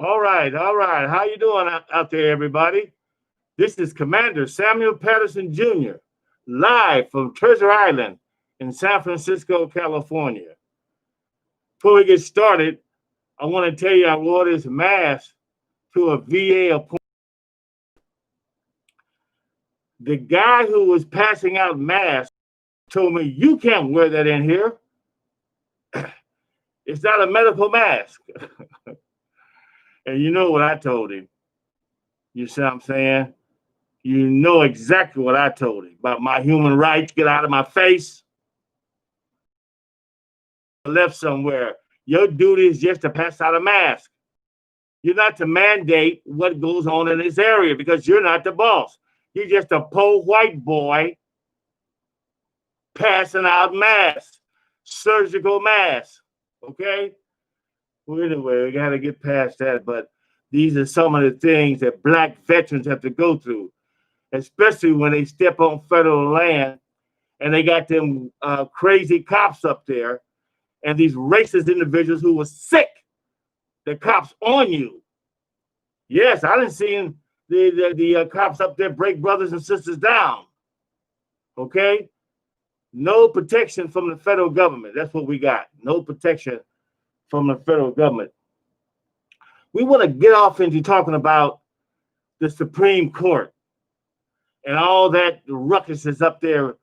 All right, all right. How you doing out there, everybody? This is Commander Samuel Patterson Jr., live from Treasure Island in San Francisco, California. Before we get started, I want to tell you I wore this mask to a VA appointment. The guy who was passing out masks told me, "You can't wear that in here. It's not a medical mask." And you know what I told him. You see what I'm saying? You know exactly what I told him about my human rights. Get out of my face. I left somewhere. Your duty is just to pass out a mask. You're not to mandate what goes on in this area because you're not the boss. You're just a poor white boy passing out masks, surgical masks. Okay? Well, anyway, we got to get past that. But these are some of the things that Black veterans have to go through, especially when they step on federal land and they got them crazy cops up there and these racist individuals who were sick, the cops on you. Yes, I didn't see the cops up there break brothers and sisters down. Okay? No protection from the federal government. That's what we got. No protection from the federal government. We want to get off into talking about the Supreme Court and all that ruckus is up there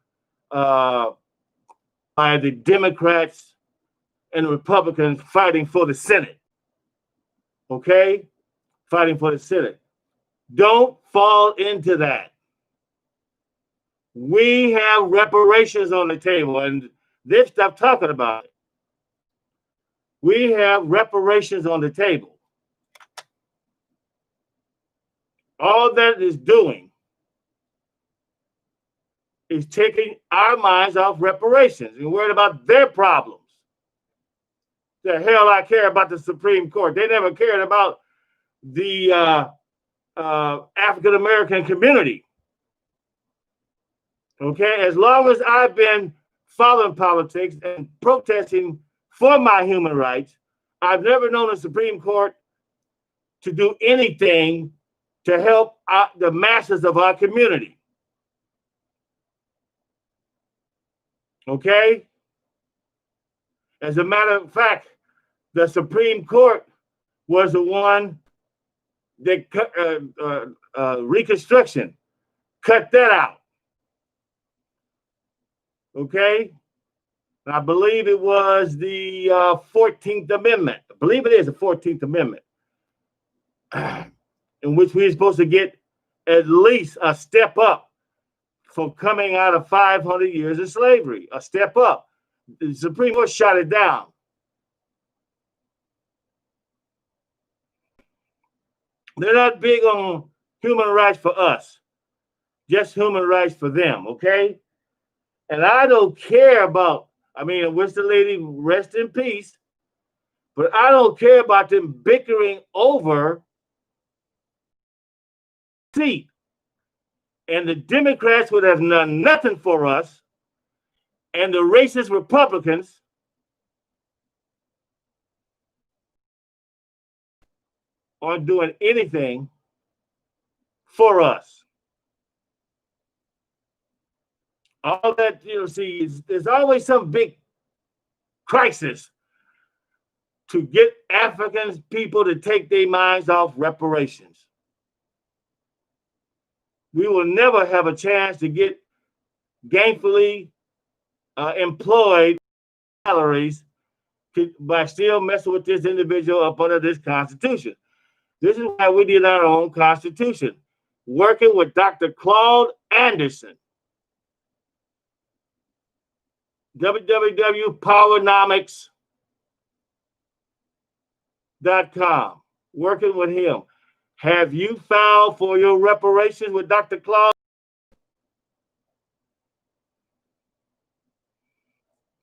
by the Democrats and Republicans fighting for the Senate. Okay? Fighting for the Senate. Don't fall into that. We have reparations on the table, and they've stopped talking about it. We have reparations on the table. All that is doing is taking our minds off reparations and worried about their problems. The hell I care about the Supreme Court. They never cared about the African American community. Okay, as long as I've been following politics and protesting for my human rights, I've never known the Supreme Court to do anything to help the masses of our community. Okay? As a matter of fact, the Supreme Court was the one that Reconstruction cut that out. Okay? I believe it was the 14th Amendment. I believe it is the 14th Amendment, in which we're supposed to get at least a step up for coming out of 500 years of slavery. A step up. The Supreme Court shot it down. They're not big on human rights for us, just human rights for them, okay? And I don't care about, I wish the lady rest in peace, but I don't care about them bickering over seat. And the Democrats would have done nothing for us, and the racist Republicans aren't doing anything for us. All that, see, there's always some big crisis to get African people to take their minds off reparations. We will never have a chance to get gainfully employed salaries by still messing with this individual up under this Constitution. This is why we did our own Constitution, working with Dr. Claude Anderson. www.powernomics.com. Working with him. Have you filed for your reparations with Dr. Claude?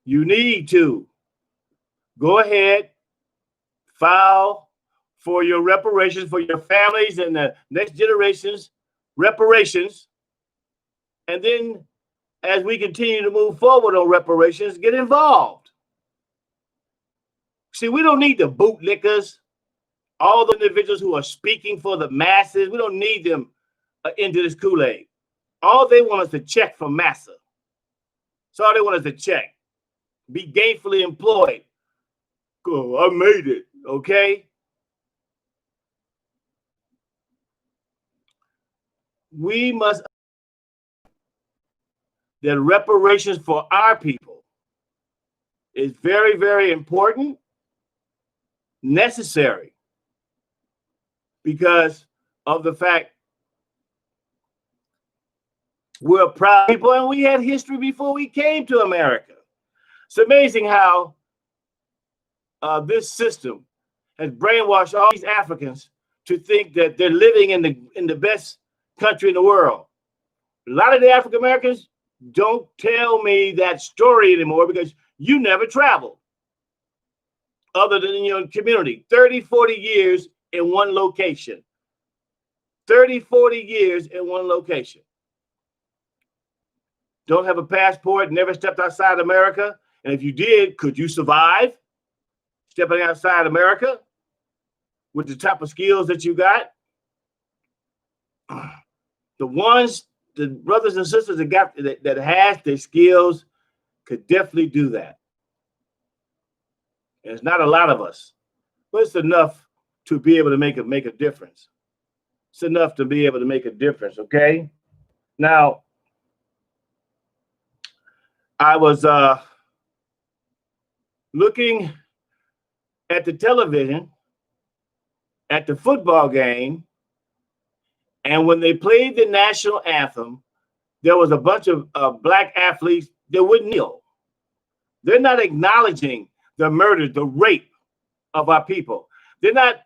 You need to. Go ahead, file for your reparations for your families and the next generation's reparations. And then as we continue to move forward on reparations, get involved. See, we don't need the bootlickers. All the individuals who are speaking for the masses, we don't need them into this Kool-Aid. All they want is to check from massa. So all they want is to check. Be gainfully employed. Oh, I made it, okay? We must that reparations for our people is very, very important, necessary, because of the fact we're a proud people and we had history before we came to America. It's amazing how this system has brainwashed all these Africans to think that they're living in the best country in the world. A lot of the African Americans don't tell me that story anymore because you never traveled other than in your community. 30, 40 years in one location. 30, 40 years in one location. Don't have a passport, never stepped outside America. And if you did, could you survive stepping outside America with the type of skills that you got? The brothers and sisters that has their skills could definitely do that. And it's not a lot of us, but it's enough to be able to make a difference. It's enough to be able to make a difference, okay? Now, I was looking at the television at the football game, and when they played the national anthem, there was a bunch of black athletes that would kneel. They're not acknowledging the murder, the rape of our people. They're not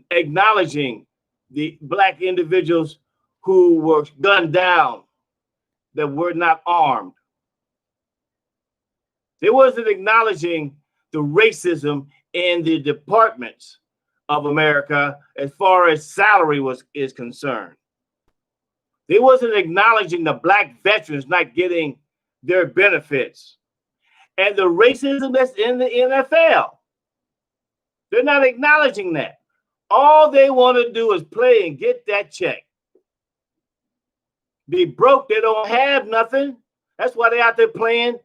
acknowledging the black individuals who were gunned down that were not armed. They wasn't acknowledging the racism in the departments of America as far as salary is concerned. They wasn't acknowledging the black veterans not getting their benefits and the racism that's in the NFL. They're not acknowledging that. All they want to do is play and get that check. Be broke, they don't have nothing. That's why they're out there playing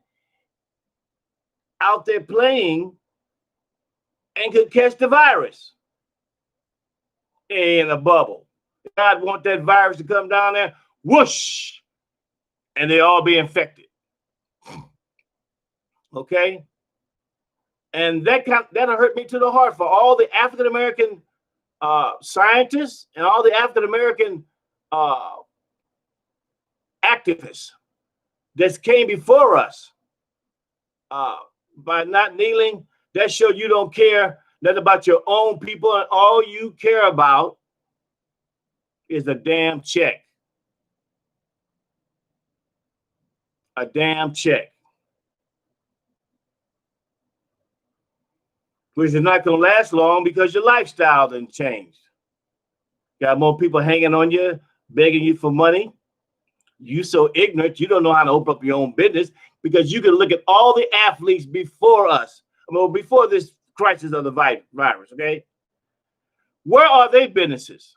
and could catch the virus in a bubble. God want that virus to come down there, whoosh, and they all be infected. Okay? And that'll hurt me to the heart for all the African American scientists and all the African American activists that came before us by not kneeling. That shows you don't care nothing about your own people, and all you care about is a damn check. A damn check. Which is not going to last long because your lifestyle didn't change. Got more people hanging on you, begging you for money. You so ignorant, you don't know how to open up your own business because you can look at all the athletes before us. Before this crisis of the virus, okay? Where are their businesses?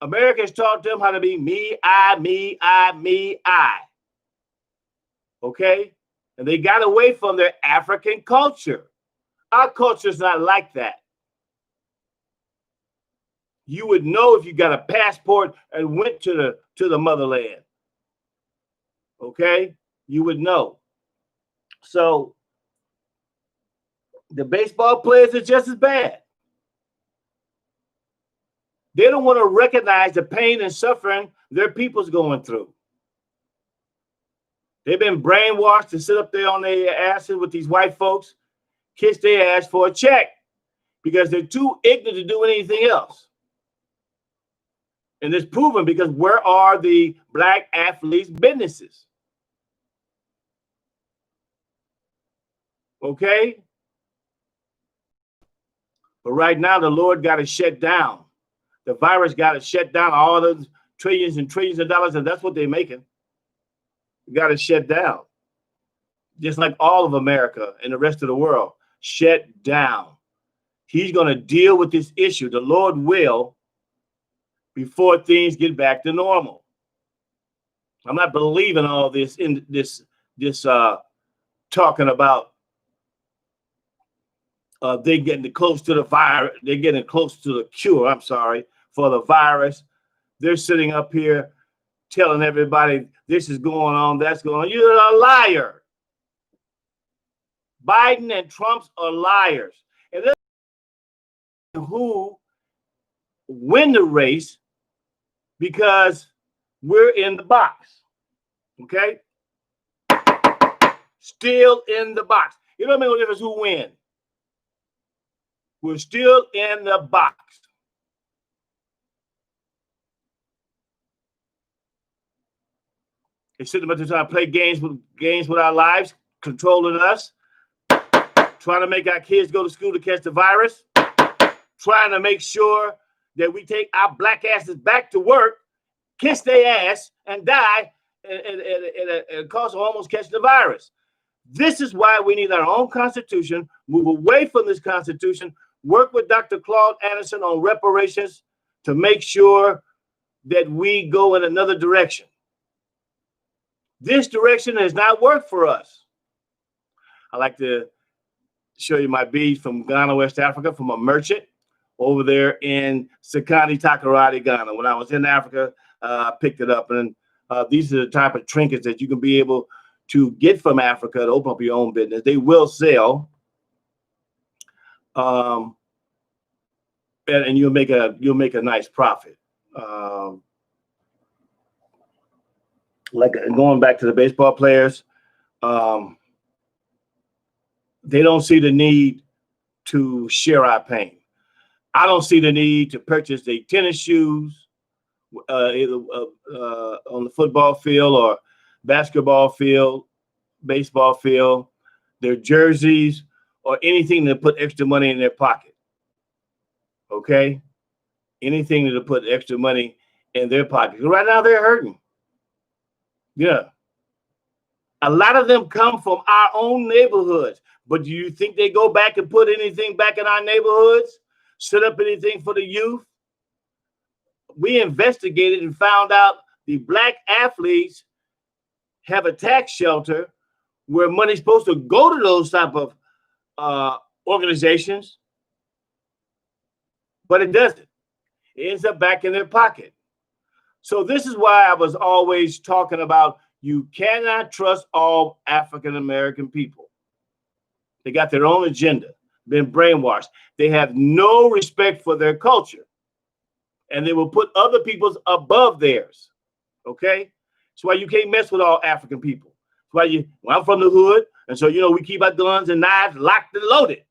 America has taught them how to be me, I. Okay? And they got away from their African culture. Our culture is not like that. You would know if you got a passport and went to the motherland. Okay? You would know. So the baseball players are just as bad. They don't want to recognize the pain and suffering their people's going through. They've been brainwashed to sit up there on their asses with these white folks, kiss their ass for a check because they're too ignorant to do anything else. And it's proven because where are the black athletes' businesses? Okay? But right now, the Lord got to shut down. The virus got to shut down all those trillions and trillions of dollars, and that's what they're making. Got to shut down. Just like all of America and the rest of the world. Shut down. He's going to deal with this issue. The Lord will, before things get back to normal. I'm not believing all this in this talking about they getting close to the virus. They're getting close to the cure. I'm sorry, for the virus. They're sitting up here telling everybody this is going on, that's going on. You're a liar. Biden and Trump's are liars. And who win the race because we're in the box. Okay? Still in the box. It don't make no difference who wins. We're still in the box. They're sitting up there trying to play games with our lives, controlling us, trying to make our kids go to school to catch the virus, trying to make sure that we take our black asses back to work, kiss their ass, and die, and cause almost catch the virus. This is why we need our own constitution, move away from this constitution, work with Dr. Claude Anderson on reparations to make sure that we go in another direction. This direction has not worked for us. I like to show you my beads from Ghana, West Africa, from a merchant over there in Sekani, Takoradi, Ghana. When I was in Africa, I picked it up. And these are the type of trinkets that you can be able to get from Africa to open up your own business. They will sell. And you'll make a nice profit. Like going back to the baseball players, they don't see the need to share our pain. I don't see the need to purchase their tennis shoes on the football field or basketball field, baseball field, their jerseys, or anything to put extra money in their pocket. Okay? Anything to put extra money in their pocket. Right now they're hurting. Yeah. A lot of them come from our own neighborhoods. But do you think they go back and put anything back in our neighborhoods? Set up anything for the youth? We investigated and found out the black athletes have a tax shelter where money's supposed to go to those type of organizations, but it doesn't. It ends up back in their pocket. So this is why I was always talking about you cannot trust all African-American people. They got their own agenda, been brainwashed. They have no respect for their culture. And they will put other people's above theirs. Okay? That's why you can't mess with all African people. That's why I'm from the hood. And so, we keep our guns and knives locked and loaded.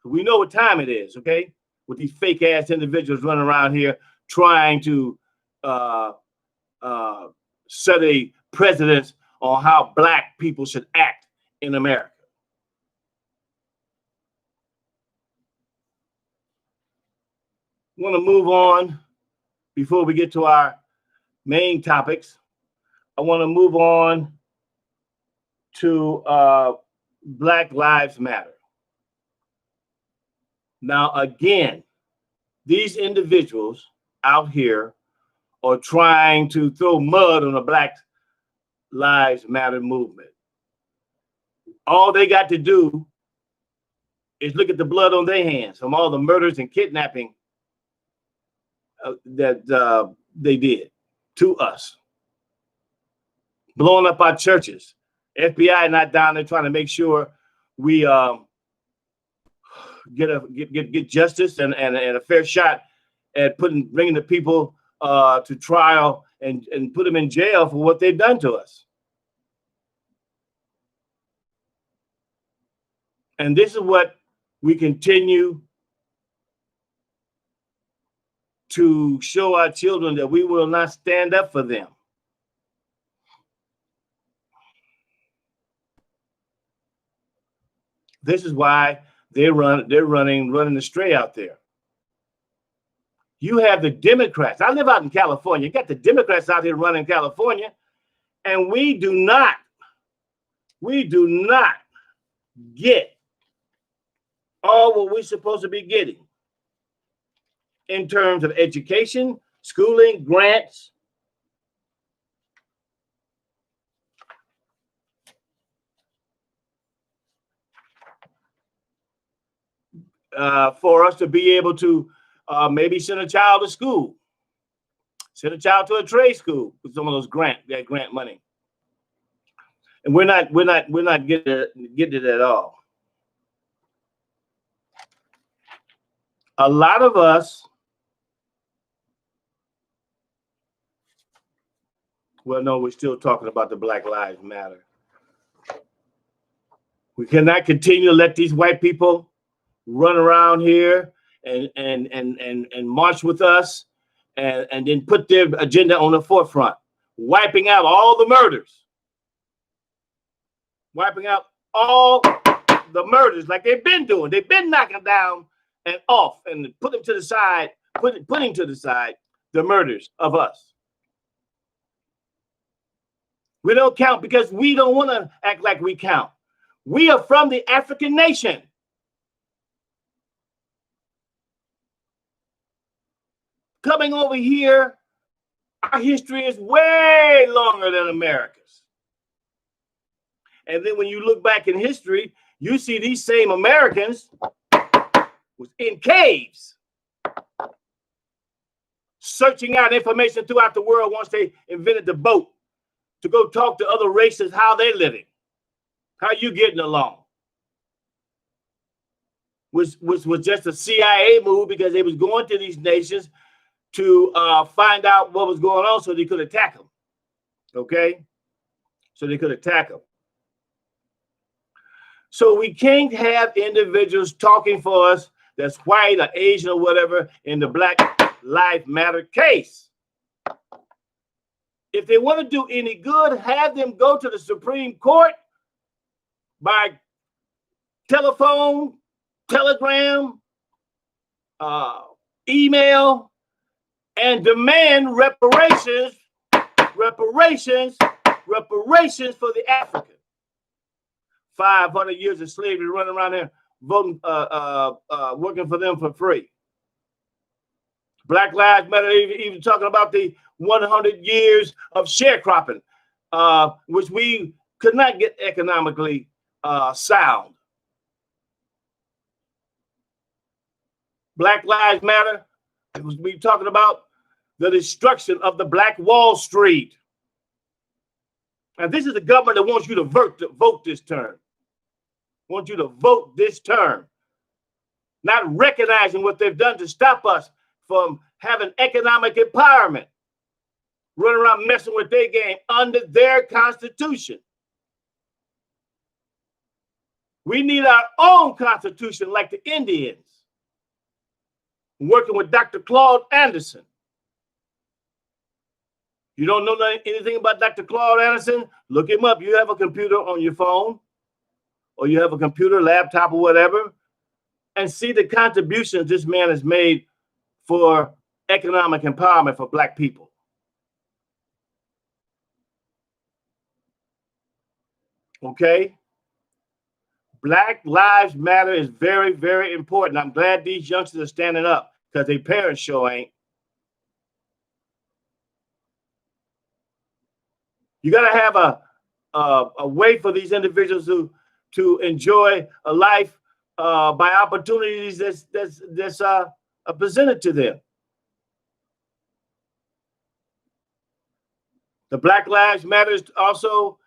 We know what time it is, okay? With these fake ass individuals running around here trying to set a precedence on how black people should act in America. I want to move on before we get to our main topics. I want to move on to Black Lives Matter. Now, again, these individuals out here are trying to throw mud on the Black Lives Matter movement. All they got to do is look at the blood on their hands from all the murders and kidnapping that they did to us. Blowing up our churches. FBI not down there trying to make sure we get justice and a fair shot at bringing the people to trial and put them in jail for what they've done to us. And this is what we continue to show our children, that we will not stand up for them. This is why they're running astray out there. You have the Democrats. I live out in California. You got the Democrats out here running California, and we do not get all what we're supposed to be getting in terms of education, schooling, grants. For us to be able to maybe send a child to school, send a child to a trade school with some of those grant money. And we're not getting it at all. A lot of us, well, no, we're still talking about the Black Lives Matter. We cannot continue to let these white people run around here and march with us and then put their agenda on the forefront, wiping out all the murders, wiping out all the murders like they've been doing. They've been knocking down and off and putting to the side the murders of us. We don't count because we don't want to act like we count. We are from the African nation. Coming over here, our history is way longer than America's. And then when you look back in history, you see these same Americans was in caves, searching out information throughout the world once they invented the boat to go talk to other races how they're living, how you getting along. Which was just a CIA move because they was going to these nations to find out what was going on so they could attack them. Okay? So they could attack them. So we can't have individuals talking for us that's white or Asian or whatever in the Black Lives Matter case. If they want to do any good, have them go to the Supreme Court by telephone, telegram, email, and demand reparations for the African. 500 years of slavery, running around here voting, working for them for free. Black Lives Matter, even talking about the 100 years of sharecropping, which we could not get economically sound. Black Lives Matter, we talking about the destruction of the Black Wall Street. And this is the government that wants you to vote this term. Want you to vote this term. Not recognizing what they've done to stop us from having economic empowerment. Running around messing with their game under their constitution. We need our own constitution like the Indians. Working with Dr. Claude Anderson. You don't know anything about Dr. Claude Anderson? Look him up. You have a computer on your phone, or you have a computer, laptop, or whatever, and see the contributions this man has made for economic empowerment for Black people. Okay? Black Lives Matter is very, very important. I'm glad these youngsters are standing up because their parents sure ain't. You got to have a way for these individuals to enjoy a life by opportunities that's presented to them. The Black Lives Matter is also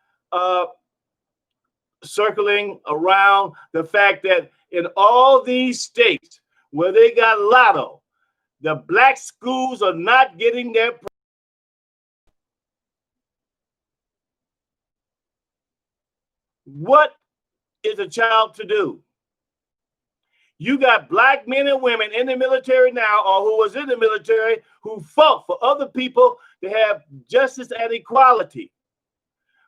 circling around the fact that in all these states where they got lotto, the Black schools are not getting their. What is a child to do? You got Black men and women in the military now, or who was in the military, who fought for other people to have justice and equality.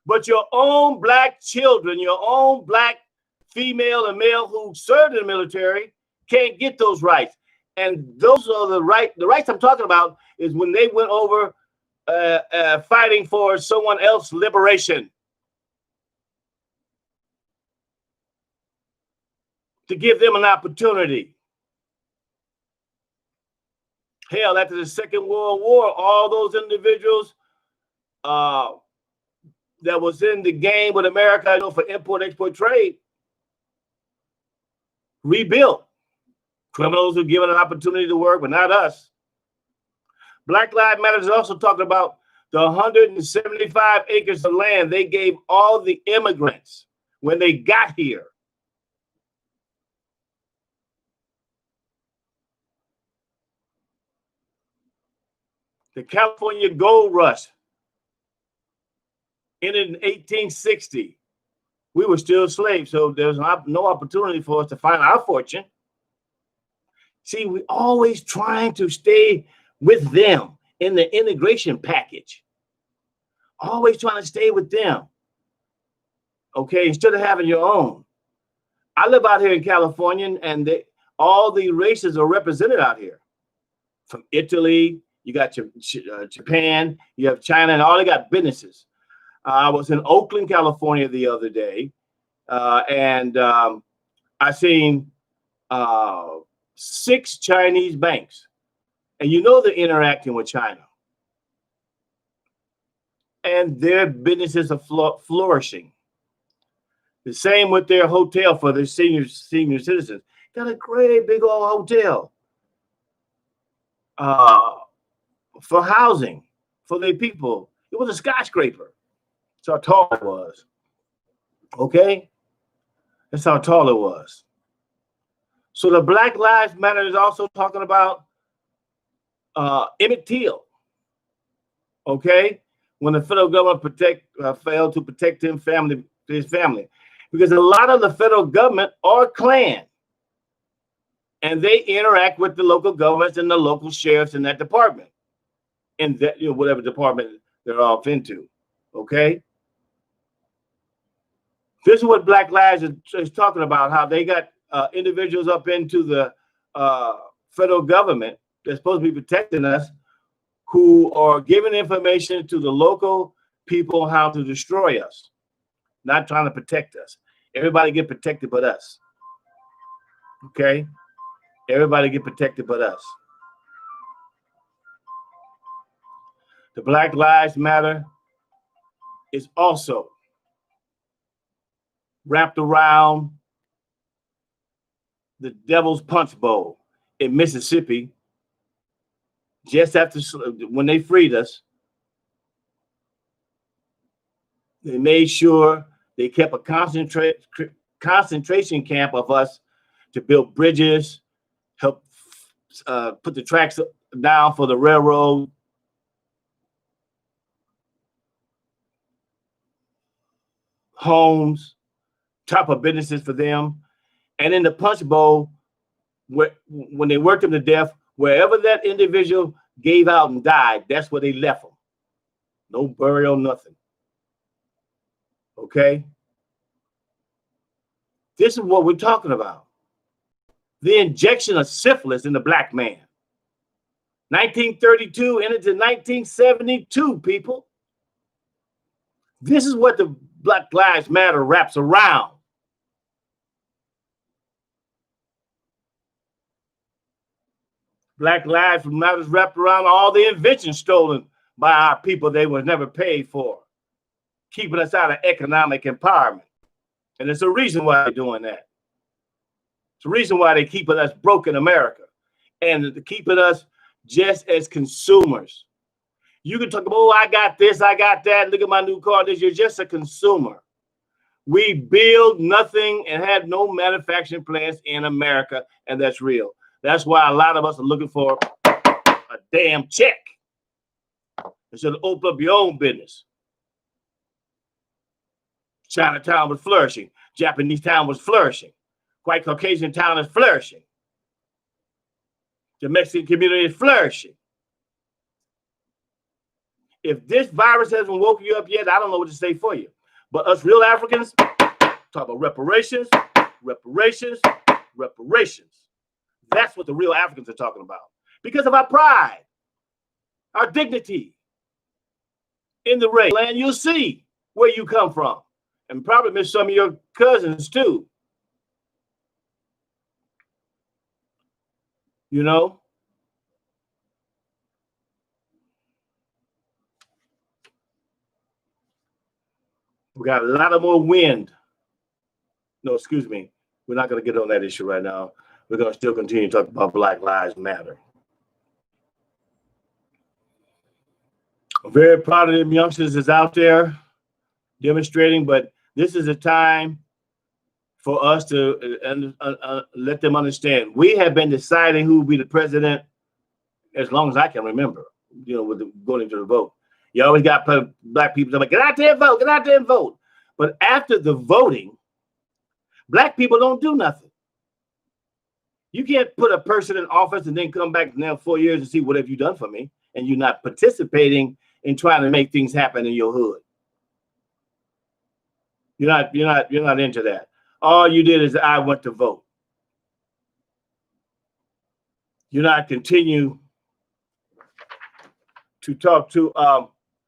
But your own Black children, your own Black female and male who served in the military can't get those rights. And those are the rights I'm talking about is when they went over fighting for someone else's liberation. to give them an opportunity. Hell, after the Second World War, all those individuals that was in the game with America, for import-export trade, rebuilt. Criminals were given an opportunity to work, but not us. Black Lives Matter is also talking about the 175 acres of land they gave all the immigrants when they got here. The California Gold Rush ended in 1860. We were still slaves, so there's no opportunity for us to find our fortune. See, we're always trying to stay with them in the integration package. Always trying to stay with them. Okay, instead of having your own. I live out here in California, and all the races are represented out here. From Italy, you got Japan, you have China, and all they got businesses. I was in Oakland, California the other day, and I seen 6 Chinese banks. And they're interacting with China. And their businesses are flourishing. The same with their hotel for their senior citizens. Got a great big old hotel for housing for their people. It was a skyscraper. That's how tall it was. Okay? That's how tall it was. So the Black Lives Matter is also talking about Emmett Till. Okay? When the federal government failed to protect his family. Because a lot of the federal government are Klan. And they interact with the local governments and the local sheriffs in that department. In that, whatever department they're off into. Okay? This is what Black Lives is talking about, how they got individuals up into the federal government that's supposed to be protecting us, who are giving information to the local people how to destroy us, not trying to protect us. Everybody get protected but us. Okay? Everybody get protected but us. The Black Lives Matter is also wrapped around the Devil's Punch Bowl in Mississippi. Just after, when they freed us, they made sure they kept a concentration camp of us to build bridges, help put the tracks down for the railroad, homes, type of businesses for them. And in the Punch Bowl, when they worked them to death, wherever that individual gave out and died, that's where they left them. No burial, nothing. Okay? This is what we're talking about. The injection of syphilis in the black man. 1932 ended to 1972, people. This is what the Black Lives Matter wraps around. Black Lives Matter wrapped around all the inventions stolen by our people they were never paid for, keeping us out of economic empowerment. And there's a reason why they're doing that. It's a reason why they're keeping us broke in America and keeping us just as consumers. You can talk about, oh, I got this, I got that, look at my new car. You're just a consumer. We build nothing and have no manufacturing plants in America, and that's real. That's why a lot of us are looking for a damn check instead of open up your own business. Chinatown was flourishing. Japanese town was flourishing. White Caucasian town is flourishing. The Mexican community is flourishing. If this virus hasn't woken you up yet, I don't know what to say for you. But us real Africans talk about reparations, reparations, reparations. That's what the real Africans are talking about. Because of our pride, our dignity in the race. And you'll see where you come from. And probably miss some of your cousins too. You know, we got a lot of more wind. No, excuse me. We're not going to get on that issue right now. We're going to still continue to talk about Black Lives Matter. I'm very proud of them youngsters that's out there demonstrating, but this is a time for us to let them understand. We have been deciding who will be the president as long as I can remember, with going to the vote. You always got black people like, get out there and vote, get out there and vote. But after the voting, black people don't do nothing. You can't put a person in office and then come back now 4 years and see what have you done for me, and you're not participating in trying to make things happen in your hood. You're not into that. All you did is I went to vote. You're not continue to talk to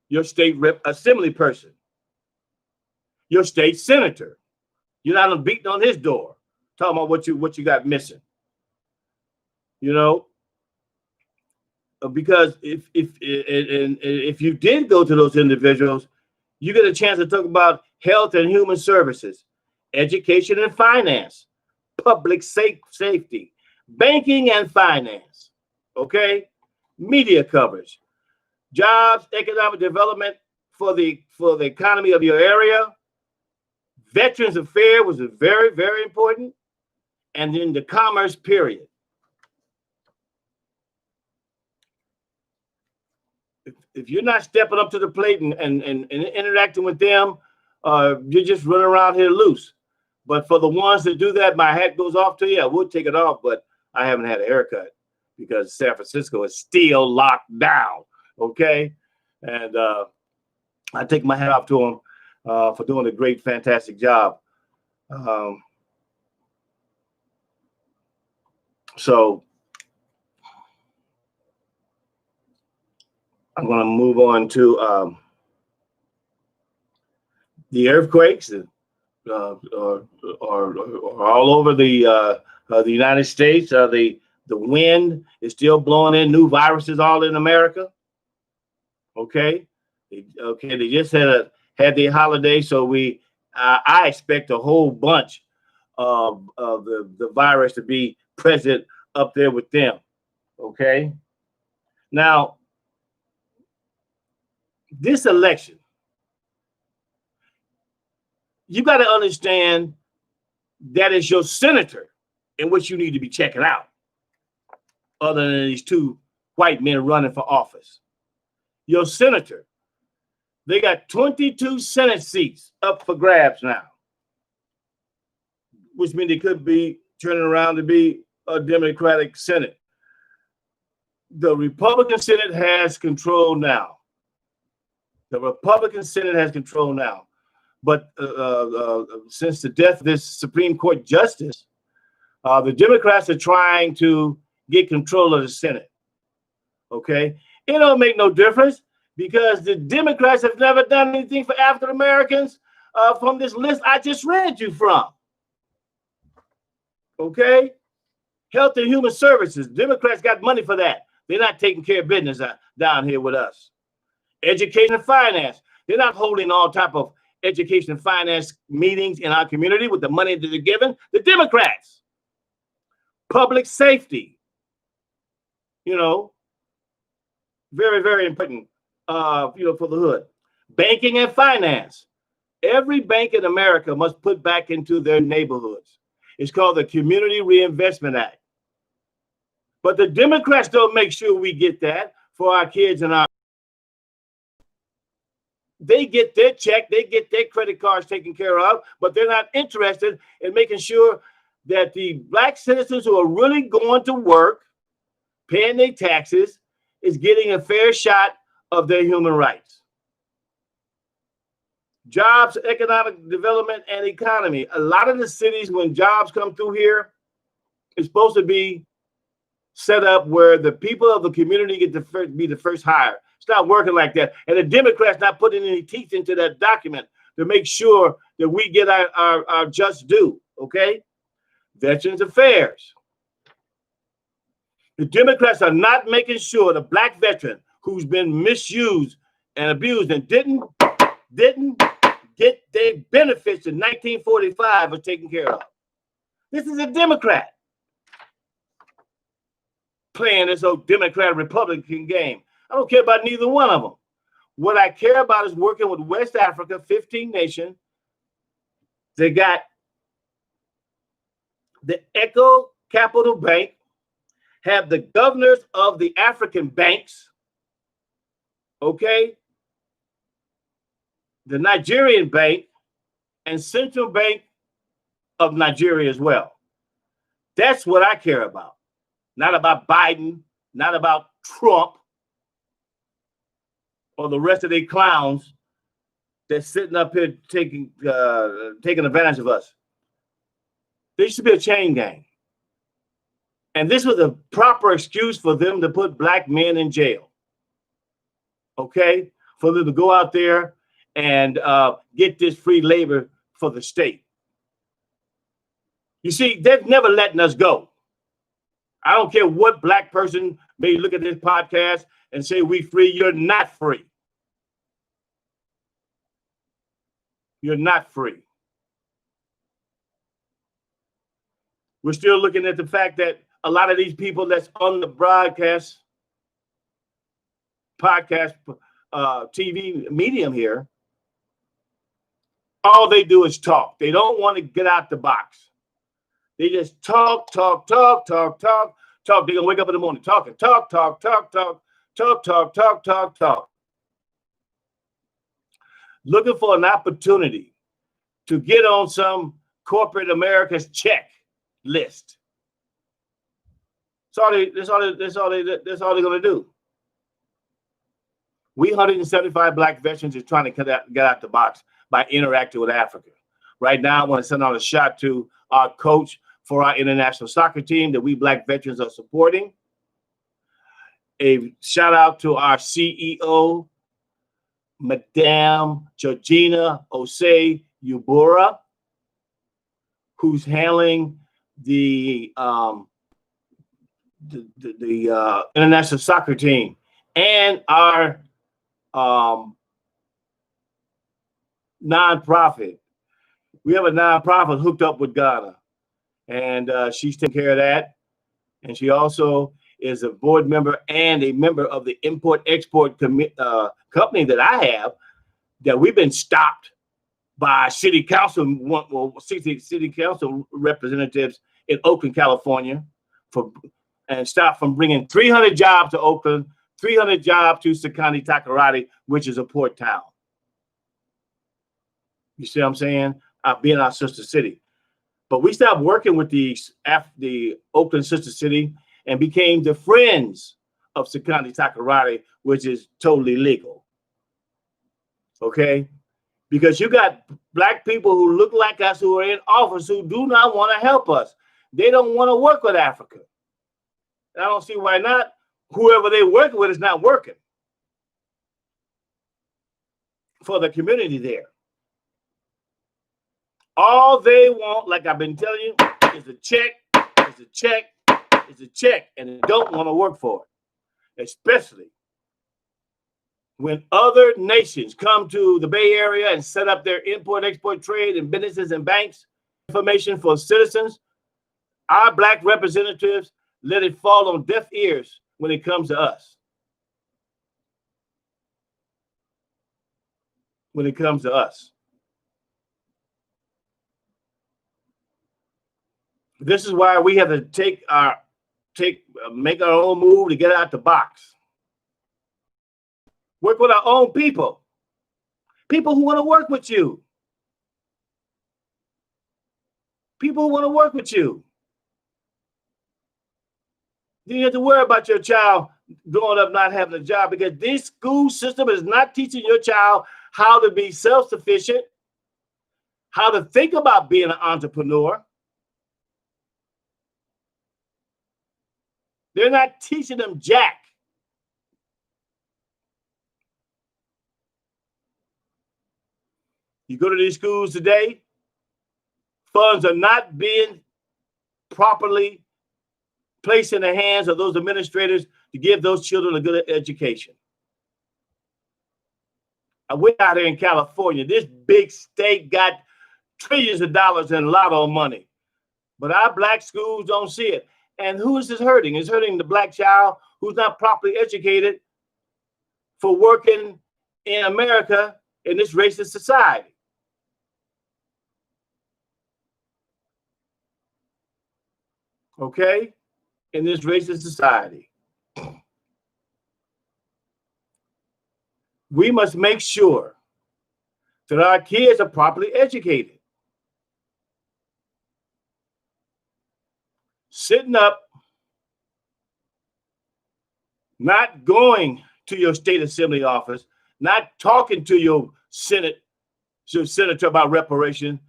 your state assembly person, your state senator. You're not beating on his door, talking about what you got missing. Because if you did go to those individuals, you get a chance to talk about health and human services, education and finance, public safety, banking and finance, okay? Media coverage, jobs, economic development for the economy of your area. Veterans Affairs was very, very important. And then the commerce period. If you're not stepping up to the plate and interacting with them, you're just running around here loose. But for the ones that do that, my hat goes off to you. I would take it off, but I haven't had a haircut because San Francisco is still locked down. Okay. And I take my hat off to them for doing a great, fantastic job. So I'm going to move on to the earthquakes are all over the United States. The wind is still blowing in new viruses all in America. Okay, they just had their holiday, so I expect a whole bunch of the virus to be present up there with them. Okay, now this election, you got to understand that is your senator in which you need to be checking out, other than these two white men running for office. Your senator, they got 22 Senate seats up for grabs now, which means they could be turning around to be a Democratic Senate. The Republican Senate has control now. But since the death of this Supreme Court justice, the Democrats are trying to get control of the Senate. Okay, it don't make no difference because the Democrats have never done anything for African Americans from this list I just read you from. Okay, health and human services. Democrats got money for that. They're not taking care of business down here with us. Education and finance. They're not holding all type of education and finance meetings in our community with the money that they're given. The Democrats. Public safety. Very, very important, for the hood. Banking and finance. Every bank in America must put back into their neighborhoods. It's called the Community Reinvestment Act. But the Democrats don't make sure we get that for our kids and they get their check, they get their credit cards taken care of, but they're not interested in making sure that the black citizens who are really going to work, paying their taxes, is getting a fair shot of their human rights. Jobs, economic development, and economy. A lot of the cities, when jobs come through here, it's supposed to be set up where the people of the community get to be the first hire. It's not working like that. And the Democrats not putting any teeth into that document to make sure that we get our just due, okay? Veterans Affairs. The Democrats are not making sure the black veteran who's been misused and abused and didn't get their benefits in 1945 are taken care of. This is a Democrat playing this old Democrat-Republican game. I don't care about neither one of them. What I care about is working with West Africa, 15 nations. They got the Echo Capital Bank, have the governors of the African banks, okay? The Nigerian Bank and Central Bank of Nigeria as well. That's what I care about. Not about Biden, not about Trump, or the rest of the clowns that's sitting up here taking advantage of us. There should be a chain gang. And this was a proper excuse for them to put black men in jail. Okay? For them to go out there and get this free labor for the state. You see, they've never letting us go. I don't care what black person may look at this podcast and say we free. You're not free. You're not free. We're still looking at the fact that a lot of these people that's on the podcast, TV medium here, all they do is talk. They don't want to get out the box. They just talk. They're going to wake up in the morning talking, talk. Looking for an opportunity to get on some corporate America's check list. That's all they're going to do. We 175 black veterans are trying to get out the box by interacting with Africa. Right now, I want to send out a shot to our coach for our international soccer team that we black veterans are supporting. A shout out to our CEO, Madame Georgina Osei Yubura, who's handling the international soccer team, and our nonprofit. We have a nonprofit hooked up with Ghana, and she's taking care of that. And she also is a board member and a member of the import-export company that I have, that we've been stopped by city council representatives in Oakland, California, and stopped from bringing 300 jobs to Oakland, 300 jobs to Sakani Takoradi, which is a port town. You see what I'm saying? Being our sister city. But we stopped working with the Oakland sister city and became the friends of Sakani Takoradi, which is totally legal. Okay? Because you got black people who look like us who are in office who do not want to help us. They don't want to work with Africa. And I don't see why not. Whoever they're working with is not working for the community there. All they want, like I've been telling you, is a check, and they don't want to work for it. Especially when other nations come to the Bay Area and set up their import-export trade and businesses and banks, information for citizens, our black representatives let it fall on deaf ears when it comes to us. When it comes to us. This is why we have to make our own move to get out the box. Work with our own people. People who want to work with you. People who want to work with you. You don't have to worry about your child growing up not having a job, because this school system is not teaching your child how to be self-sufficient, how to think about being an entrepreneur. They're not teaching them jack. You go to these schools today, funds are not being properly placed in the hands of those administrators to give those children a good education. I went out here in California. This big state got trillions of dollars in lotto money, but our black schools don't see it. And who is this hurting? It's hurting the black child who's not properly educated for working in America in this racist society. Okay? In this racist society. We must make sure that our kids are properly educated. Sitting up, not going to your state assembly office, not talking to your senator about reparation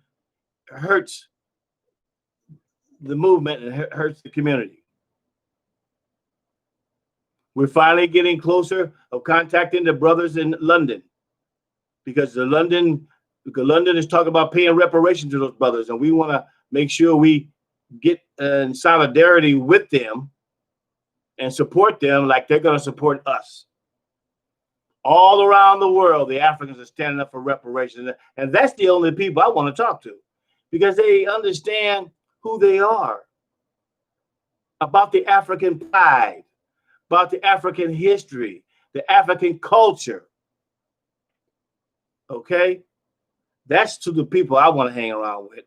hurts the movement and hurts the community. We're finally getting closer of contacting the brothers in London because London is talking about paying reparations to those brothers, and we want to make sure we get in solidarity with them and support them like they're going to support us. All around the world, the Africans are standing up for reparations, and that's the only people I want to talk to because they understand who they are, about the African pride, about the African history, the African culture. Okay? That's to the people I want to hang around with.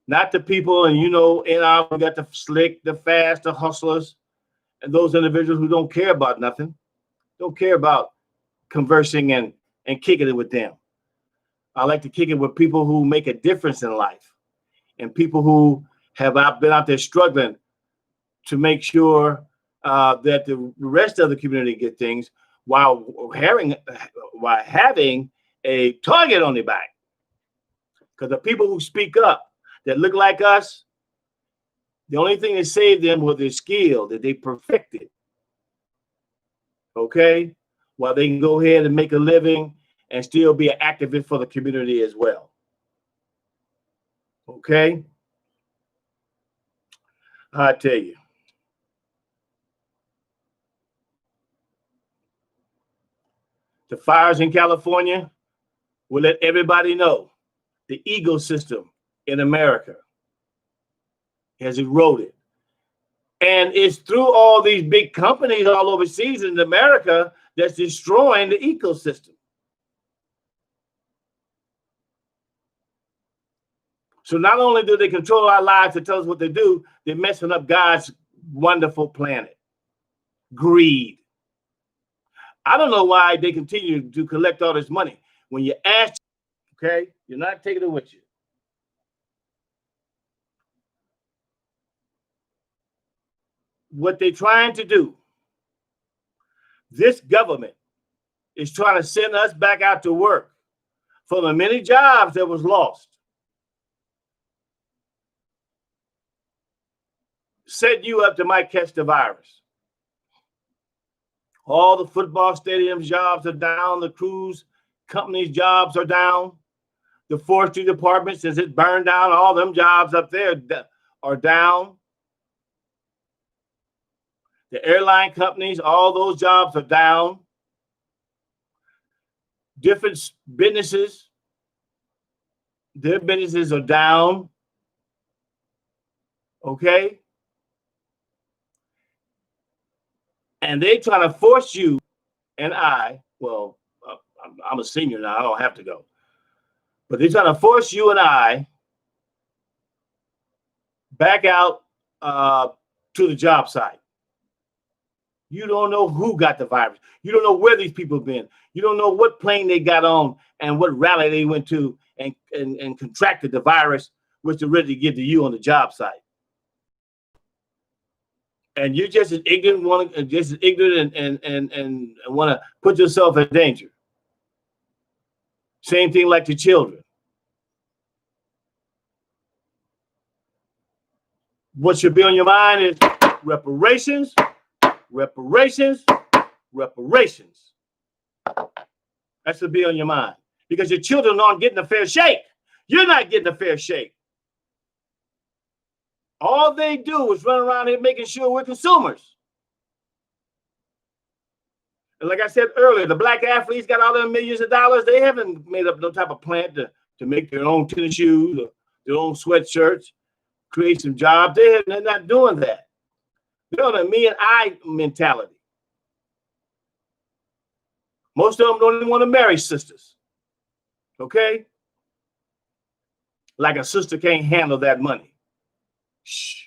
Not the people, and we got the slick, the fast, the hustlers, and those individuals who don't care about nothing, don't care about conversing and kicking it with them. I like to kick it with people who make a difference in life and people who have been out there struggling to make sure that the rest of the community get things while having a target on their back. Because the people who speak up that look like us, the only thing that saved them was their skill that they perfected. Okay? While they can go ahead and make a living and still be an activist for the community as well. Okay? I tell you. The fires in California will let everybody know the ecosystem in America has eroded. And it's through all these big companies all overseas in America that's destroying the ecosystem. So not only do they control our lives to tell us what to do, they're messing up God's wonderful planet. Greed. I don't know why they continue to collect all this money. When you ask, okay, you're not taking it with you. What they're trying to do, this government is trying to send us back out to work for the many jobs that was lost. Set you up to might catch the virus. All the football stadiums jobs are down. The cruise companies jobs are down. The forestry department, since it burned down, all them jobs up there are down. The airline companies, all those jobs are down. Different businesses, their businesses are down. Okay? And they try to force you and I'm a senior now, I don't have to go. But they're trying to force you and I back out to the job site. You don't know who got the virus. You don't know where these people have been. You don't know what plane they got on and what rally they went to and contracted the virus, which they're ready to give to you on the job site. And you're just as ignorant, and want to put yourself in danger. Same thing like the children. What should be on your mind is reparations, reparations, reparations. That should be on your mind because your children aren't getting a fair shake. You're not getting a fair shake. All they do is run around here making sure we're consumers. And like I said earlier, the black athletes got all their millions of dollars. They haven't made up no type of plant to make their own tennis shoes or their own sweatshirts, create some jobs. They're not doing that. They're on a me and I mentality. Most of them don't even want to marry sisters. Okay? Like a sister can't handle that money. Shh,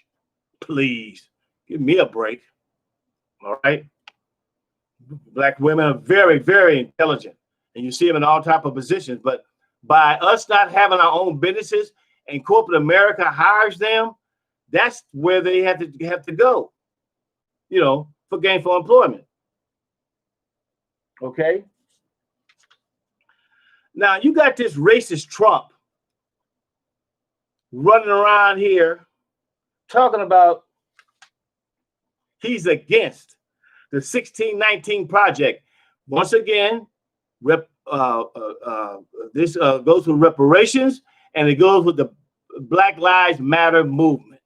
please, give me a break. All right? Black women are very, very intelligent, and you see them in all type of positions. But by us not having our own businesses and corporate America hires them, that's where they have to go, for gainful employment. Okay. Now you got this racist Trump running around here talking about he's against the 1619 project. Once again, this goes with reparations, and it goes with the Black Lives Matter movement.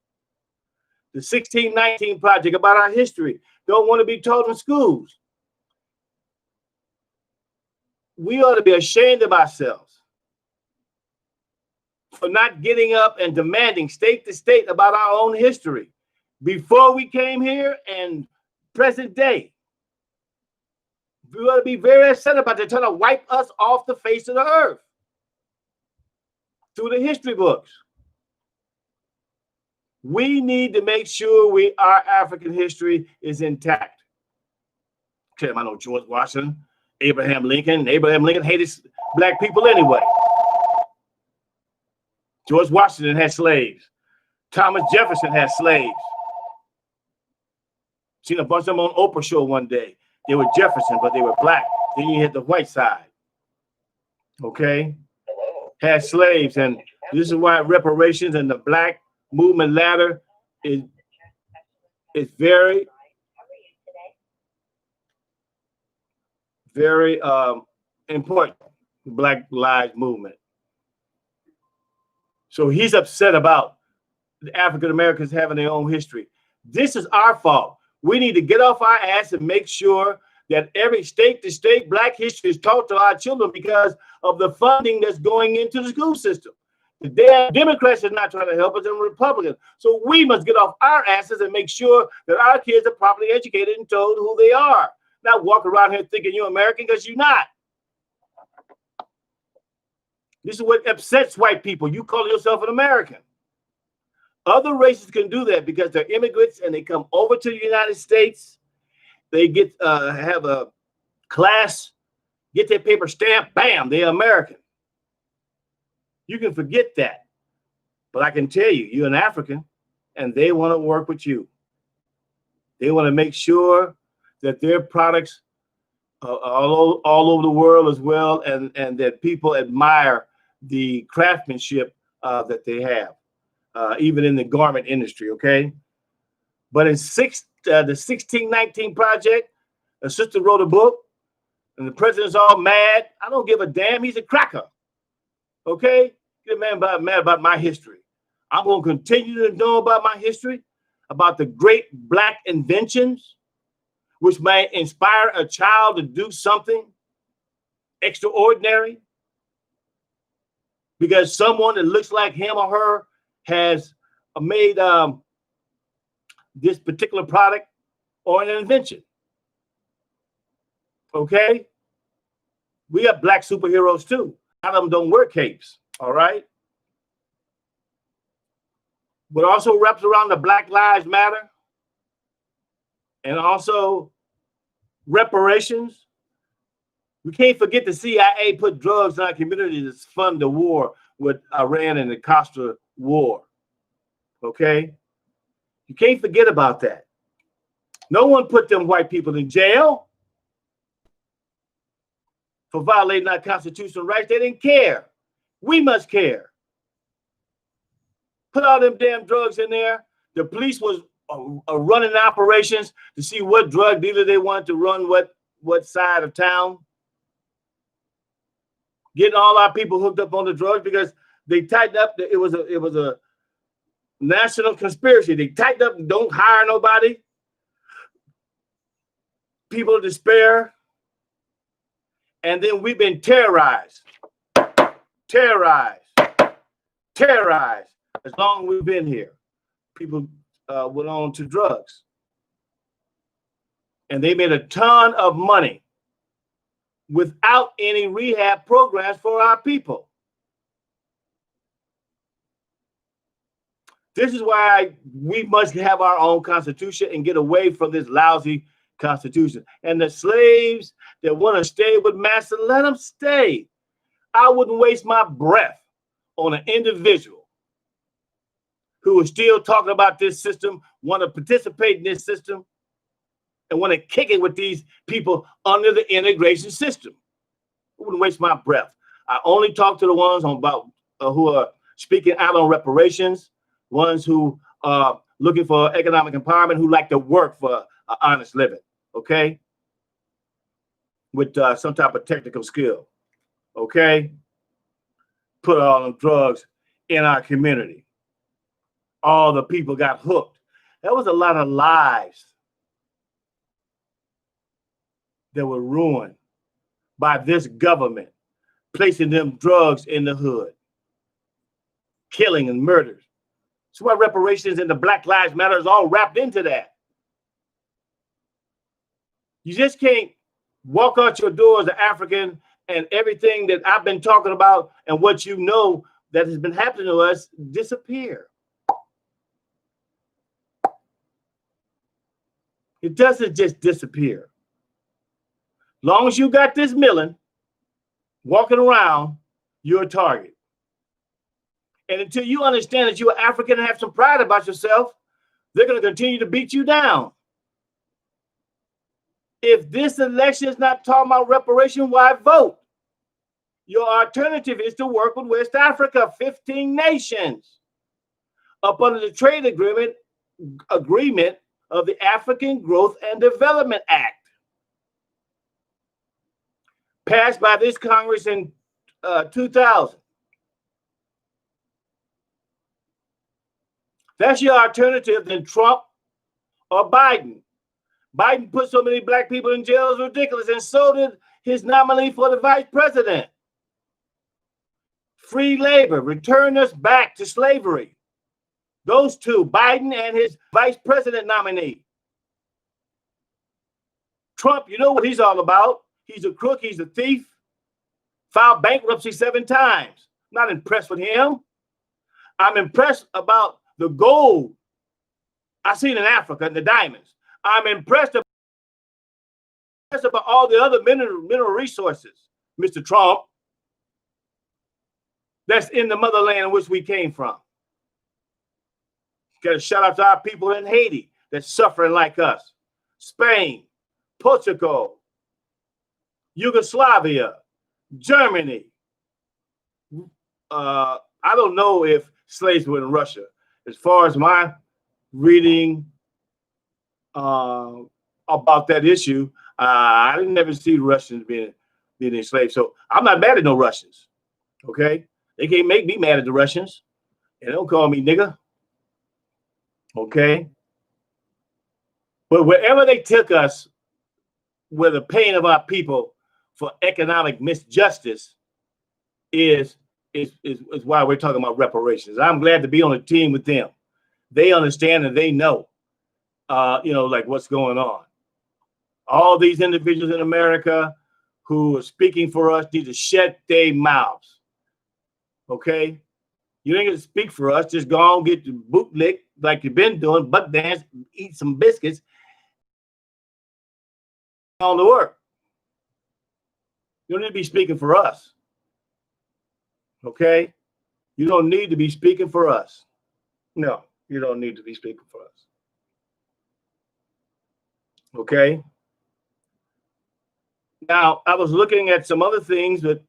The 1619 project about our history don't want to be taught in schools. We ought to be ashamed of ourselves for not getting up and demanding state to state about our own history before we came here and present day. We ought to be very upset about it. They're trying to wipe us off the face of the earth through the history books. We need to make sure our African history is intact. Okay, I know George Washington, Abraham Lincoln. Abraham Lincoln hated black people anyway. George Washington had slaves. Thomas Jefferson had slaves. Seen a bunch of them on Oprah show one day. They were Jefferson, but they were black. Then you hit the white side. Okay? Had slaves. And this is why reparations and the black movement ladder is very, very important. Black Lives Movement. So he's upset about the African Americans having their own history. This is our fault. We need to get off our ass and make sure that every state to state black history is taught to our children because of the funding that's going into the school system. The damn Democrats are not trying to help us, and Republicans. So we must get off our asses and make sure that our kids are properly educated and told who they are. Not walk around here thinking you're American because you're not. This is what upsets white people. You call yourself an American. Other races can do that because they're immigrants and they come over to the United States. They get have a class, get their paper stamped, bam, they're American. You can forget that. But I can tell you, you're an African and they want to work with you. They want to make sure that their products are all over the world as well, and that people admire the craftsmanship that they have. Even in the garment industry, okay? But in the 1619 project, a sister wrote a book, and the president's all mad. I don't give a damn. He's a cracker, okay? Get mad about my history. I'm going to continue to know about my history, about the great black inventions, which may inspire a child to do something extraordinary because someone that looks like him or her has made this particular product or an invention. Okay? We have black superheroes too. A lot of them don't wear capes, all right? But also wraps around the Black Lives Matter and also reparations. We can't forget the CIA put drugs in our communities to fund the war with Iran and the Contra war. Okay? You can't forget about that. No one put them white people in jail for violating our constitutional rights. They didn't care. We must care. Put all them damn drugs in there. The police was running operations to see what drug dealer they wanted to run what side of town. Getting all our people hooked up on the drugs because they tightened up. It was national conspiracy. They tightened up and don't hire nobody. People despair. And then we've been terrorized as long as we've been here. People went on to drugs. And they made a ton of money without any rehab programs for our people. This is why we must have our own constitution and get away from this lousy constitution. And the slaves that want to stay with master, let them stay. I wouldn't waste my breath on an individual who is still talking about this system, want to participate in this system, and want to kick it with these people under the integration system. I wouldn't waste my breath. I only talk to the ones on about who are speaking out on reparations, ones who are looking for economic empowerment, who like to work for an honest living, okay? With some type of technical skill, okay? Put all the drugs in our community. All the people got hooked. That was a lot of lives that were ruined by this government, placing them drugs in the hood, killing and murders. That's why reparations and the Black Lives Matter is all wrapped into that. You just can't walk out your door as an African and everything that I've been talking about and what you know that has been happening to us disappear. It doesn't just disappear. Long as you got this milling walking around, you're a target. And until you understand that you're African and have some pride about yourself, they're going to continue to beat you down. If this election is not talking about reparation, why vote? Your alternative is to work with West Africa, 15 nations, up under the trade agreement of the African Growth and Development Act, passed by this Congress in 2000. That's your alternative than Trump or Biden. Biden put so many black people in jail is ridiculous, and so did his nominee for the vice president. Free labor, return us back to slavery. Those two, Biden and his vice president nominee. Trump, you know what he's all about. He's a crook, he's a thief. Filed bankruptcy 7 times. Not impressed with him. I'm impressed about the gold I seen in Africa and the diamonds. I'm impressed about all the other mineral resources, Mr. Trump, that's in the motherland in which we came from. Got to shout out to our people in Haiti that's suffering like us. Spain, Portugal, Yugoslavia, Germany. I don't know if slaves were in Russia. As far as my reading about that issue, I didn't ever see Russians being enslaved. So I'm not mad at no Russians. Okay? They can't make me mad at the Russians. And don't call me nigga. Okay? But wherever they took us, where the pain of our people for economic misjustice is why we're talking about reparations. I'm glad to be on a team with them. They understand and they know, like what's going on. All these individuals in America who are speaking for us need to shut their mouths. Okay? You ain't gonna speak for us. Just go on, get the boot licked like you've been doing, butt dance, eat some biscuits, on to work. You don't need to be speaking for us. Okay? You don't need to be speaking for us. No, you don't need to be speaking for us. Okay? Now, I was looking at some other things that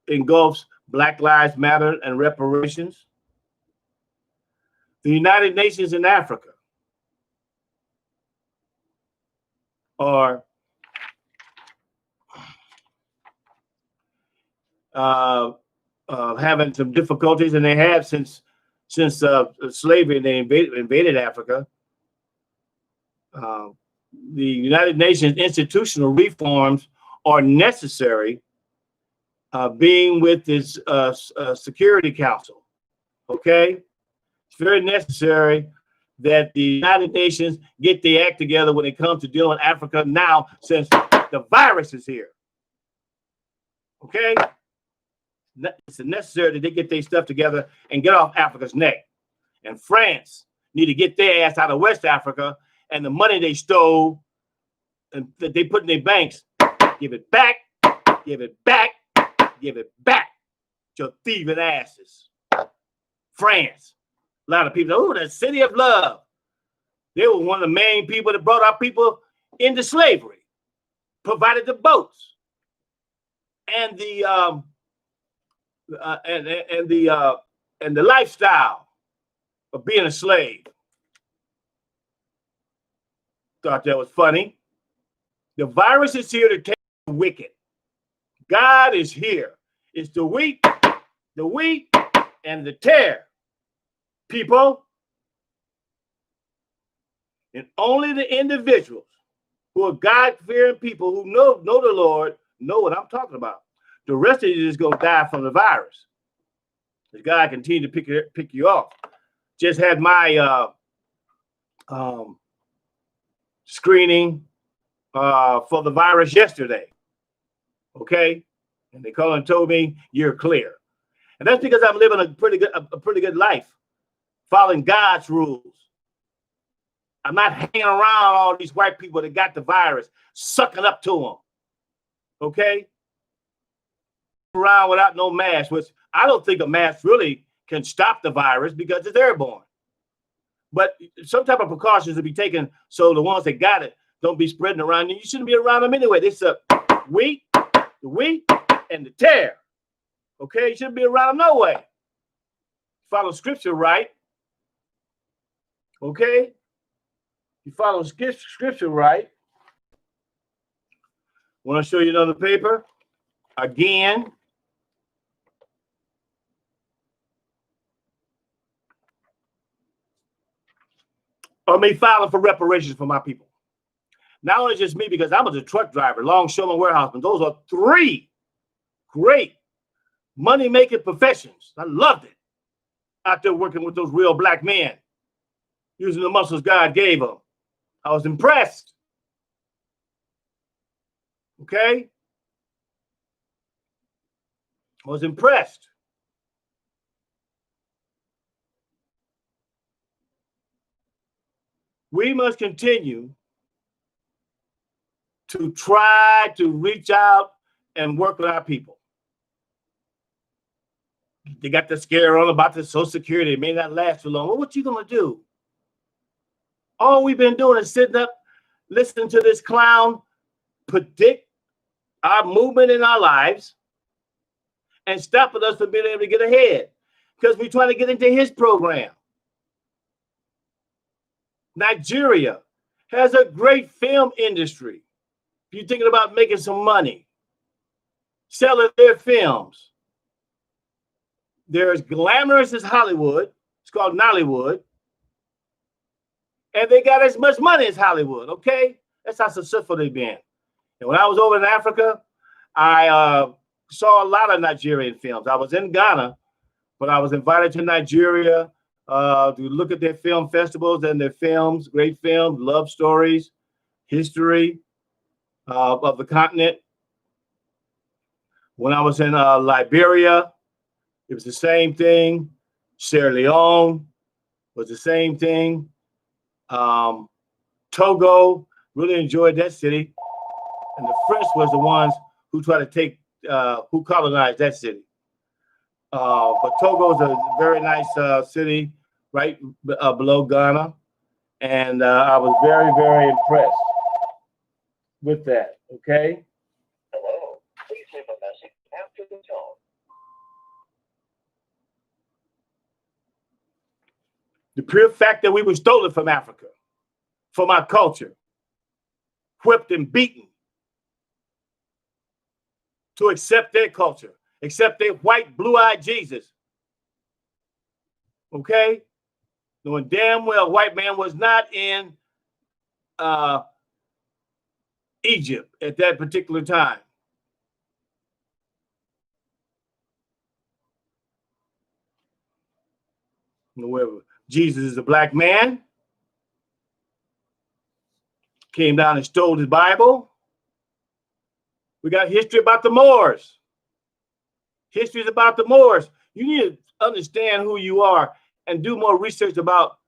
engulfs Black Lives Matter and reparations. The United Nations in Africa are having some difficulties, and they have since since slavery, they invaded Africa. The United Nations institutional reforms are necessary, being with this Security Council. Okay, it's very necessary that the United Nations get their act together when it comes to dealing with Africa now, since the virus is here. Okay, it's necessary that they get their stuff together and get off Africa's neck. And France need to get their ass out of West Africa, and the money they stole and that they put in their banks, give it back, give it back, give it back to your thieving asses. France. A lot of people, oh, the city of love. They were one of the main people that brought our people into slavery, provided the boats and the and the lifestyle of being a slave. Thought that was funny. The virus is here to take the wicked. God is here. It's the wheat, and the tare. People, and only the individuals who are God-fearing people who know the Lord know what I'm talking about. The rest of you is going to die from the virus. As God continue to pick you off. Just had my screening for the virus yesterday. Okay, and they called and told me you're clear, and that's because I'm living a pretty good life, following God's rules. I'm not hanging around all these white people that got the virus, sucking up to them. Okay, around without no mask, which I don't think a mask really can stop the virus because it's airborne. But some type of precautions to be taken so the ones that got it don't be spreading around. And you shouldn't be around them anyway. This is wheat, and the tare. Okay, you shouldn't be around them no way. Follow scripture right. Okay, you follow scripture right. Want to show you another paper again. Or me filing for reparations for my people. Not only just me, because I was a truck driver, longshoreman, warehouseman. Those are three great money-making professions. I loved it. Out there working with those real black men, using the muscles God gave them. I was impressed. Okay? I was impressed. We must continue to try to reach out and work with our people. They got the scare on about the Social Security. It may not last too long. Well, what you gonna do? All we've been doing is sitting up, listening to this clown predict our movement in our lives and stopping us from being able to get ahead because we're trying to get into his program. Nigeria has a great film industry. If you're thinking about making some money, selling their films, they're as glamorous as Hollywood. It's called Nollywood. And they got as much money as Hollywood, okay? That's how successful they've been. And when I was over in Africa, I saw a lot of Nigerian films. I was in Ghana, but I was invited to Nigeria to look at their film festivals and their films, great films, love stories, history of the continent. When I was in Liberia, it was the same thing. Sierra Leone was the same thing. Togo, really enjoyed that city. And the French was the ones who tried to take, who colonized that city. But Togo is a very nice city right below Ghana. And I was very, very impressed with that, okay? Hello, please leave a message after the tone. The pure fact that we were stolen from Africa, from our culture, whipped and beaten to accept their culture, accept their white, blue-eyed Jesus. Okay? Knowing damn well white man was not in Egypt at that particular time. Jesus is a black man, came down and stole his Bible. We got history about the Moors. History is about the Moors. You need to understand who you are and do more research about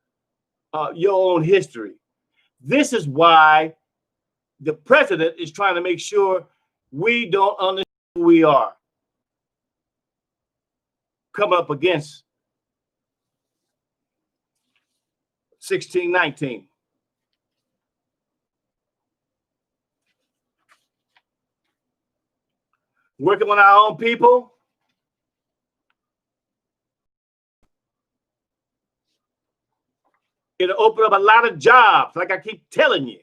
your own history. This is why the president is trying to make sure we don't understand who we are. Come up against 1619. Working with our own people. It'll open up a lot of jobs, like I keep telling you.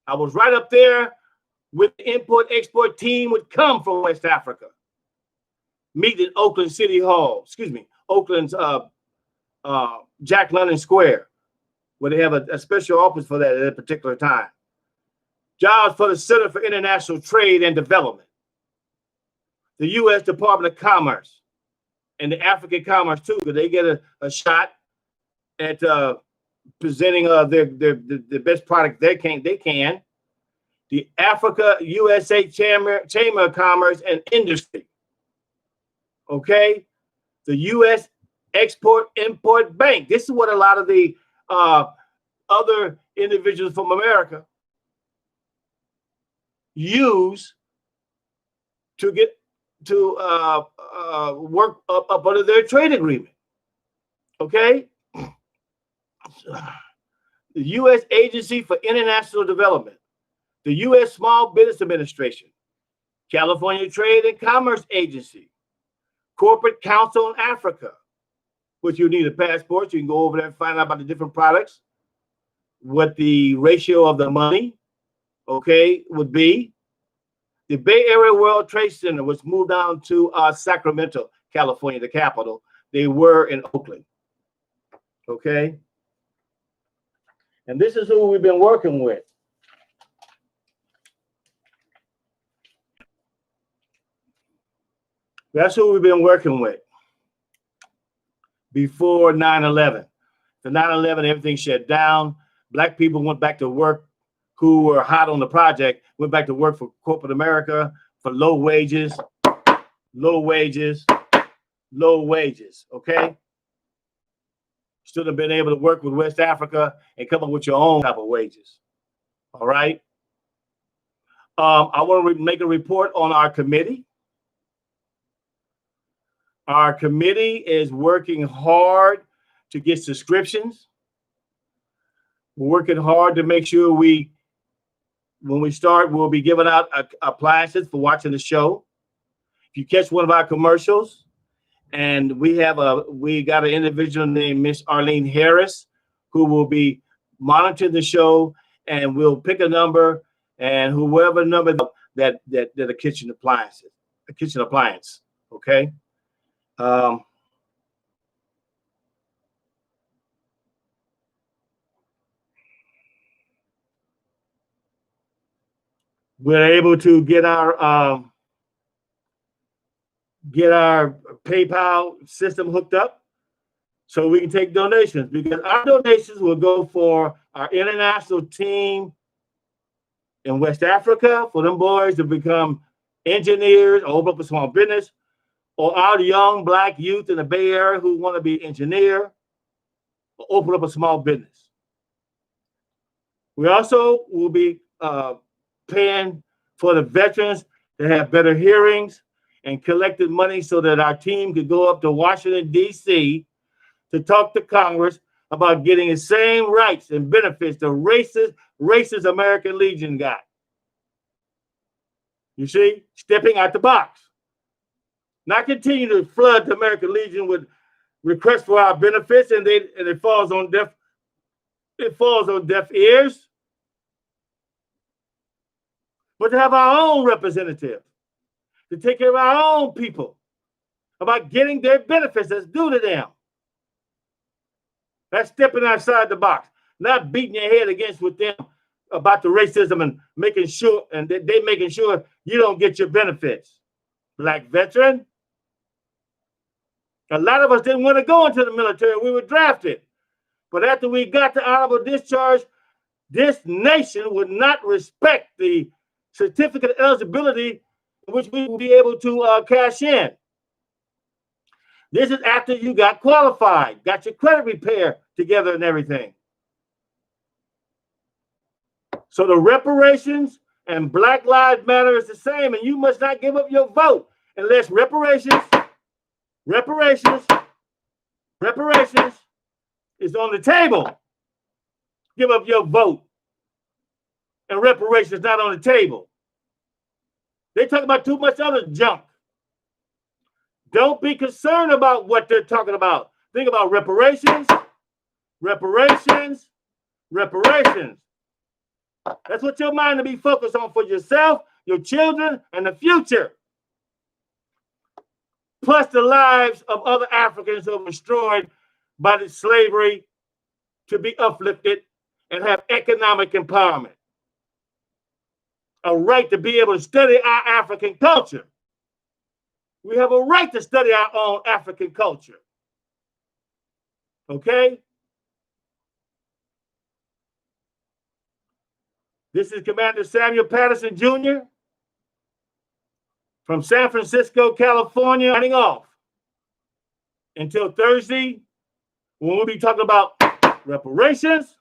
I was right up there with the import-export team would come from West Africa. Meet in Oakland City Hall, Oakland's Jack London Square, where they have a special office for that at a particular time. Jobs for the Center for International Trade and Development, the U.S. Department of Commerce, and the African Commerce too, because they get a shot at presenting their best product they can. The Africa USA Chamber of Commerce and Industry. Okay, the U.S. Export-Import Bank. This is what a lot of the other individuals from America use to get to work up under their trade agreement. Okay, the U.S. Agency for International Development, the U.S. Small Business Administration, California Trade and Commerce Agency, Corporate Council in Africa, which you need a passport. You can go over there and find out about the different products, what the ratio of the money, okay, would be. The Bay Area World Trade Center was moved down to Sacramento, California, the capital. They were in Oakland, okay? And this is who we've been working with. That's who we've been working with before 9/11. The 9/11, everything shut down. Black people went back to work who were hot on the project, went back to work for corporate America for low wages, okay? Should have been able to work with West Africa and come up with your own type of wages, all right? I want to make a report on our committee. Our committee is working hard to get subscriptions. We're working hard to make sure when we start, we'll be giving out appliances for watching the show. If you catch one of our commercials, and we got an individual named Miss Arlene Harris, who will be monitoring the show, and we'll pick a number, and whoever number that a kitchen appliance, okay? We're able to get our PayPal system hooked up so we can take donations, because our donations will go for our international team in West Africa, for them boys to become engineers or open up a small business, or our young Black youth in the Bay Area who want to be engineer or open up a small business. We also will be paying for the veterans to have better hearings and collected money so that our team could go up to Washington, D.C. to talk to Congress about getting the same rights and benefits the racist American Legion got. You see, stepping out the box. Not continue to flood the American Legion with requests for our benefits, and it falls on deaf ears. But to have our own representative, to take care of our own people, about getting their benefits that's due to them. That's stepping outside the box, not beating your head against with them about the racism and making sure, and they making sure you don't get your benefits. Black veteran. A lot of us didn't want to go into the military. We were drafted. But after we got the honorable discharge, this nation would not respect the certificate of eligibility, which we will be able to cash in. This is after you got qualified, got your credit repair together and everything. So the reparations and Black Lives Matter is the same, and you must not give up your vote unless reparations is on the table. Give up your vote. And reparations not on the table. They talk about too much other junk. Don't be concerned about what they're talking about. Think about reparations. That's what your mind to be focused on for yourself, your children, and the future. Plus the lives of other Africans who were destroyed by the slavery to be uplifted and have economic empowerment. A right to be able to study our African culture. We have a right to study our own African culture. Okay? This is Commander Samuel Patterson Jr. from San Francisco, California, signing off. Until Thursday, when we'll be talking about reparations.